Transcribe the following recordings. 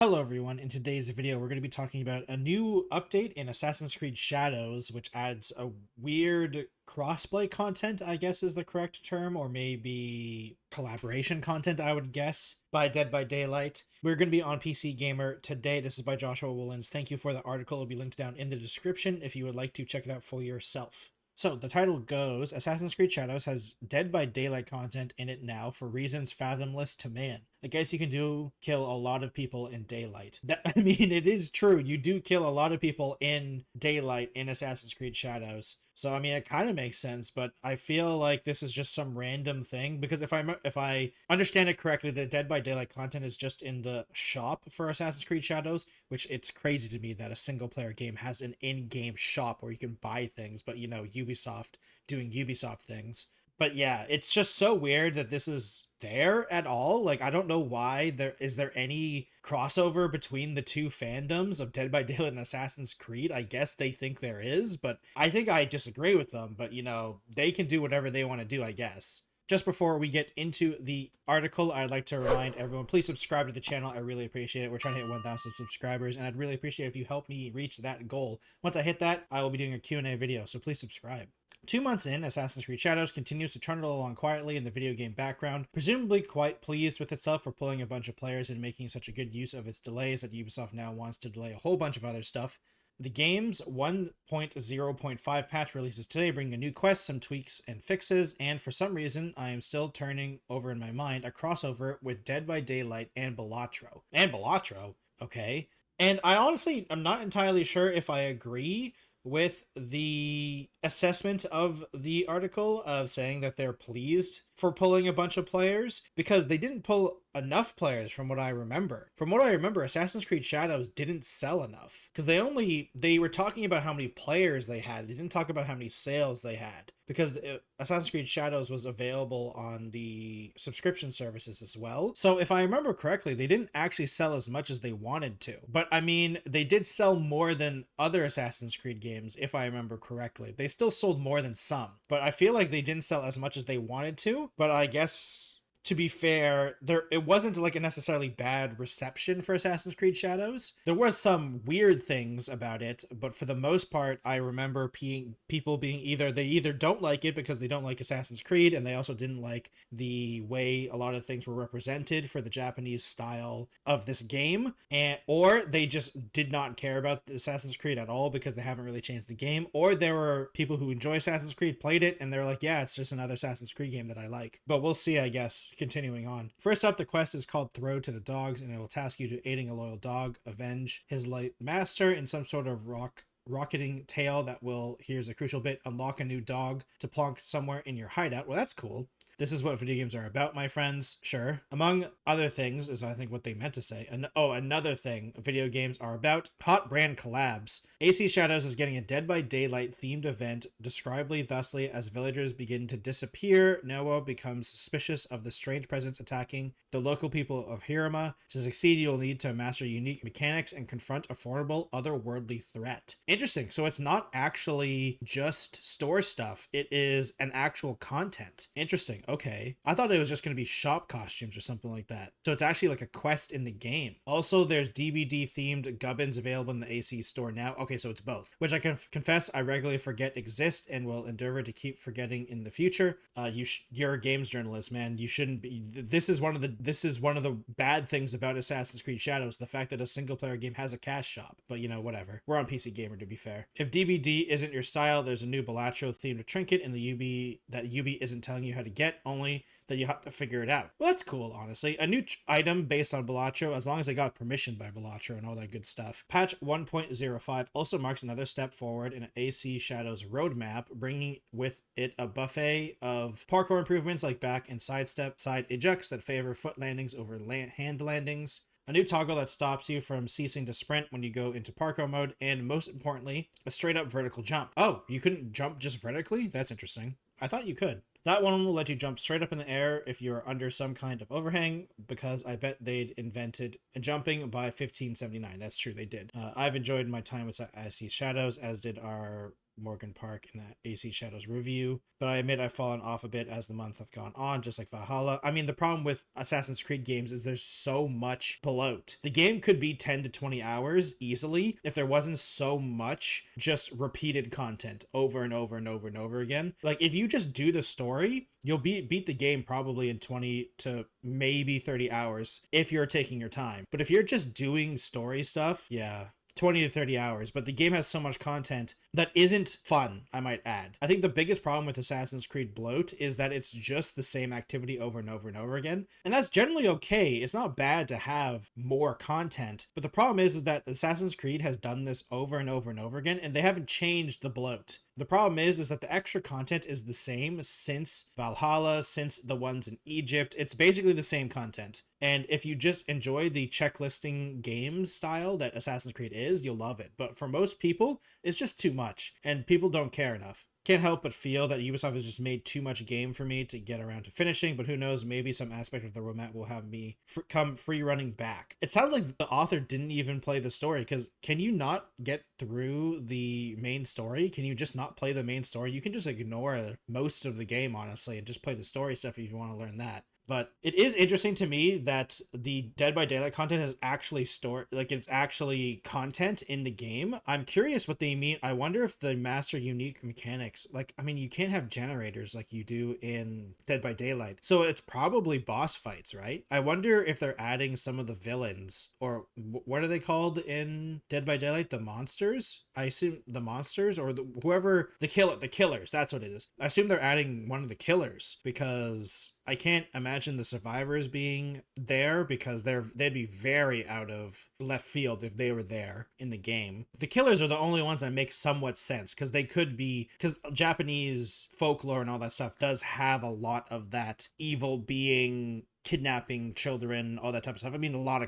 Hello everyone, in today's video we're going to be talking about a new update in Assassin's Creed Shadows, which adds a weird crossplay content, I guess is the correct term, or maybe collaboration content, I would guess, by Dead by Daylight. We're going to be on PC Gamer today. This is by Joshua Woolens. Thank you for the article. It'll be linked down in the description if you would like to check it out for yourself. So the title goes, Assassin's Creed Shadows has Dead by Daylight content in it now for reasons fathomless to man. I guess you can kill a lot of people in daylight. I mean, it is true. You do kill a lot of people in daylight in Assassin's Creed Shadows. So I mean, it kind of makes sense, but I feel like this is just some random thing because if I understand it correctly, the Dead by Daylight content is just in the shop for Assassin's Creed Shadows, which it's crazy to me that a single player game has an in-game shop where you can buy things, but you know, Ubisoft doing Ubisoft things. But yeah, it's just so weird that this is there at all. Like, I don't know why there any crossover between the two fandoms of Dead by Daylight and Assassin's Creed. I guess they think there is, but I think I disagree with them. But you know, they can do whatever they want to do, I guess. Just before we get into the article, I'd like to remind everyone, please subscribe to the channel. I really appreciate it. We're trying to hit 1,000 subscribers, and I'd really appreciate it if you help me reach that goal. Once I hit that, I will be doing a Q&A video, so please subscribe. 2 months in, Assassin's Creed Shadows continues to trundle along quietly in the video game background, presumably quite pleased with itself for pulling a bunch of players and making such a good use of its delays that Ubisoft now wants to delay a whole bunch of other stuff. The game's 1.0.5 patch releases today, bringing a new quest, some tweaks and fixes, and for some reason, I am still turning over in my mind a crossover with Dead by Daylight and Balatro. And Balatro, okay. And I honestly am not entirely sure if I agree with the assessment of the article of saying that they're pleased for pulling a bunch of players, because they didn't pull enough players from what I remember. From what I remember, Assassin's Creed Shadows didn't sell enough because they were talking about how many players they had. They didn't talk about how many sales they had because Assassin's Creed Shadows was available on the subscription services as well. So if I remember correctly, they didn't actually sell as much as they wanted to. But I mean, they did sell more than other Assassin's Creed games, if I remember correctly. They still sold more than some, but I feel like they didn't sell as much as they wanted to. But I guess, to be fair, it wasn't like a necessarily bad reception for Assassin's Creed Shadows. There were some weird things about it, but for the most part, I remember people being they either don't like it because they don't like Assassin's Creed, and they also didn't like the way a lot of things were represented for the Japanese style of this game, or they just did not care about Assassin's Creed at all because they haven't really changed the game, or there were people who enjoy Assassin's Creed, played it, and they're like, yeah, it's just another Assassin's Creed game that I like. But we'll see, I guess. Continuing on. First up, the quest is called Throw to the Dogs, and it will task you to aiding a loyal dog avenge his late master in some sort of rocketing tale that will, here's a crucial bit, unlock a new dog to plonk somewhere in your hideout. Well, that's cool. This is what video games are about, my friends. Sure. Among other things, is I think what they meant to say. And another thing video games are about: hot brand collabs. AC Shadows is getting a Dead by Daylight themed event, describably thusly: as villagers begin to disappear, Noah becomes suspicious of the strange presence attacking the local people of Hirama. To succeed, you'll need to master unique mechanics and confront a formidable otherworldly threat. Interesting. So it's not actually just store stuff. It is an actual content. Interesting. Okay. I thought it was just going to be shop costumes or something like that. So it's actually like a quest in the game. Also, there's DBD themed gubbins available in the AC store now. Okay, so it's both, which I can confess I regularly forget exist and will endeavor to keep forgetting in the future. You're a games journalist, man. You shouldn't be. This is one of the bad things about Assassin's Creed Shadows, the fact that a single player game has a cash shop. But you know, whatever. We're on PC Gamer, to be fair. If DBD isn't your style, there's a new Balatro themed trinket in the UB that UB isn't telling you how to get, only that you have to figure it out. Well, that's cool, honestly. A new item based on Balatro, as long as they got permission by Balatro and all that good stuff. Patch 1.05 also marks another step forward in an AC Shadows roadmap, bringing with it a buffet of parkour improvements like back and sidestep side ejects that favor foot landings over hand landings, a new toggle that stops you from ceasing to sprint when you go into parkour mode, and most importantly, a straight up vertical jump. Oh, you couldn't jump just vertically? That's interesting. I thought you could. That one will let you jump straight up in the air if you're under some kind of overhang, because I bet they'd invented jumping by 1579. That's true, they did. I've enjoyed my time with AC Shadows, as did our Morgan Park in that AC Shadows review, but I admit I've fallen off a bit as the months have gone on, just like Valhalla. I mean, the problem with Assassin's Creed games is there's so much bloat. The game could be 10 to 20 hours easily if there wasn't so much just repeated content over and over and over and over again. Like, if you just do the story, you'll beat the game probably in 20 to maybe 30 hours if you're taking your time. But if you're just doing story stuff, yeah, 20 to 30 hours. But the game has so much content that isn't fun, I might add. I think the biggest problem with Assassin's Creed bloat is that it's just the same activity over and over and over again. And that's generally okay. It's not bad to have more content. But the problem is that Assassin's Creed has done this over and over and over again, and they haven't changed the bloat. The problem is that the extra content is the same since Valhalla, since the ones in Egypt. It's basically the same content. And if you just enjoy the checklisting game style that Assassin's Creed is, you'll love it. But for most people, it's just too much, and people don't care enough. Can't help but feel that Ubisoft has just made too much game for me to get around to finishing, but who knows, maybe some aspect of the roadmap will have me come free running back. It sounds like the author didn't even play the story, because can you not get through the main story? Can you just not play the main story? You can just ignore most of the game, honestly, and just play the story stuff if you want to learn that. But it is interesting to me that the Dead by Daylight content is actually stored, like it's actually content in the game. I'm curious what they mean. I wonder if the master unique mechanics, like, I mean, you can't have generators like you do in Dead by Daylight. So it's probably boss fights, right? I wonder if they're adding some of the villains, or what are they called in Dead by Daylight? The monsters? I assume the monsters, or the killers. That's what it is. I assume they're adding one of the killers, because I can't imagine the survivors being there, because they'd be very out of left field if they were there in the game. The killers are the only ones that make somewhat sense, because they could be, because Japanese folklore and all that stuff does have a lot of that evil being, kidnapping children, all that type of stuff. I mean, a lot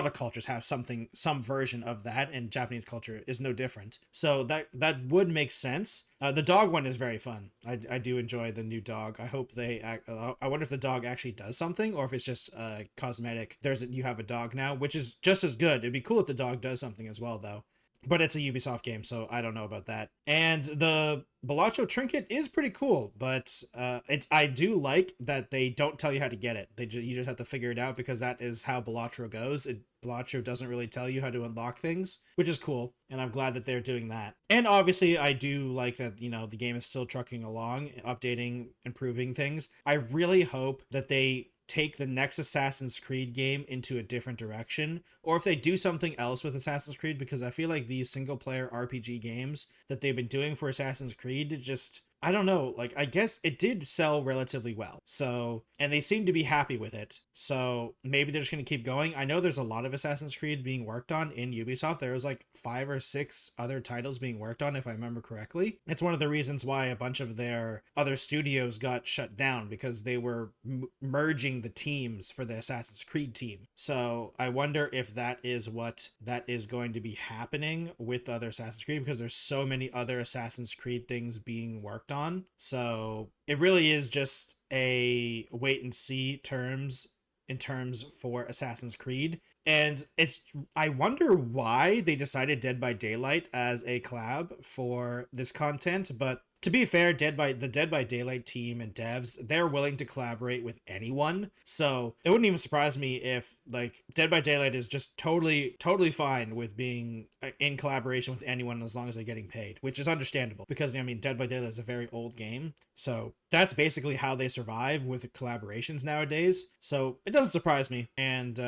of cultures have some version of that, and Japanese culture is no different. So that would make sense. The dog one is very fun. I do enjoy the new dog. I hope I wonder if the dog actually does something, or if it's just cosmetic. You have a dog now, which is just as good. It'd be cool if the dog does something as well, though. But it's a Ubisoft game, so I don't know about that. And the balatro trinket is pretty cool, but I do like that they don't tell you how to get it. You just have to figure it out, because that is how balatro goes. Balatro doesn't really tell you how to unlock things, which is cool, and I'm glad that they're doing that. And obviously, I do like that, the game is still trucking along, updating, improving things. I really hope that they take the next Assassin's Creed game into a different direction, or if they do something else with Assassin's Creed, because I feel like these single player RPG games that they've been doing for Assassin's Creed just, I don't know, like, I guess it did sell relatively well. So, and they seem to be happy with it. So maybe they're just going to keep going. I know there's a lot of Assassin's Creed being worked on in Ubisoft. There was like 5 or 6 other titles being worked on, if I remember correctly. It's one of the reasons why a bunch of their other studios got shut down, because they were merging the teams for the Assassin's Creed team. So I wonder if that is going to be happening with other Assassin's Creed, because there's so many other Assassin's Creed things being worked on. So it really is just a wait and see in terms for Assassin's Creed. And I wonder why they decided Dead by Daylight as a collab for this content, but to be fair, the Dead by Daylight team and devs, they're willing to collaborate with anyone. So it wouldn't even surprise me if, like, Dead by Daylight is just totally fine with being in collaboration with anyone as long as they're getting paid, which is understandable, because, I mean, Dead by Daylight is a very old game. So that's basically how they survive with collaborations nowadays. So it doesn't surprise me. And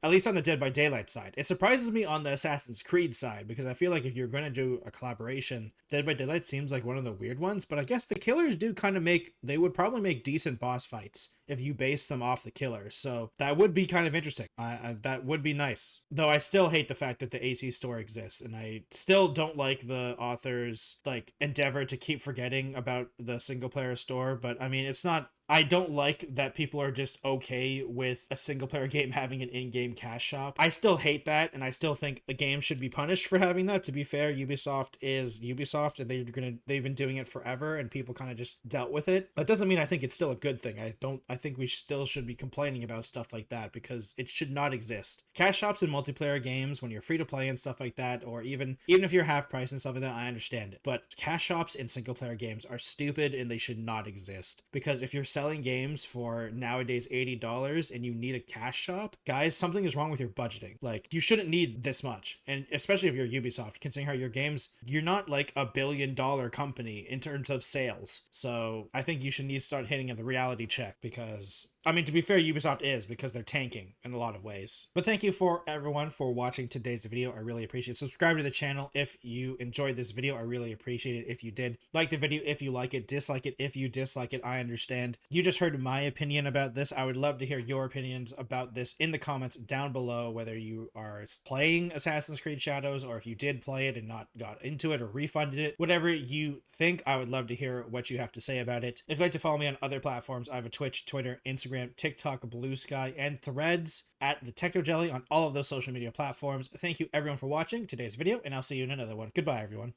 at least on the Dead by Daylight side. It surprises me on the Assassin's Creed side, because I feel like if you're going to do a collaboration, Dead by Daylight seems like one of the weird ones, but I guess the killers do kind of they would probably make decent boss fights if you base them off the killers. So that would be kind of interesting. That would be nice. Though I still hate the fact that the AC store exists, and I still don't like the author's, like, endeavor to keep forgetting about the single player store. But I mean, it's not I don't like that people are just okay with a single player game having an in-game cash shop. I still hate that, and I still think the game should be punished for having that. To be fair, Ubisoft is Ubisoft, and they've been doing it forever, and people kind of just dealt with it. That doesn't mean I think it's still a good thing. I think we still should be complaining about stuff like that because it should not exist. Cash shops in multiplayer games when you're free to play and stuff like that, or even if you're half price and stuff like that, I understand it. But cash shops in single player games are stupid and they should not exist, because if you're selling games for nowadays $80 and you need a cash shop, guys, something is wrong with your budgeting. Like, you shouldn't need this much, and especially if you're Ubisoft, considering how your games, you're not like a $1 billion company in terms of sales. So I think you should need to start hitting the reality check, because I mean, to be fair, Ubisoft is, because they're tanking in a lot of ways. But thank you for everyone for watching today's video. I really appreciate it. Subscribe to the channel if you enjoyed this video. I really appreciate it if you did. Like the video if you like it. Dislike it if you dislike it. I understand. You just heard my opinion about this. I would love to hear your opinions about this in the comments down below, whether you are playing Assassin's Creed Shadows or if you did play it and not got into it or refunded it. Whatever you think, I would love to hear what you have to say about it. If you'd like to follow me on other platforms, I have a Twitch, Twitter, Instagram, TikTok, Blue Sky, and Threads at the Techno Jelly on all of those social media platforms. Thank you everyone for watching today's video, and I'll see you in another one. Goodbye, everyone.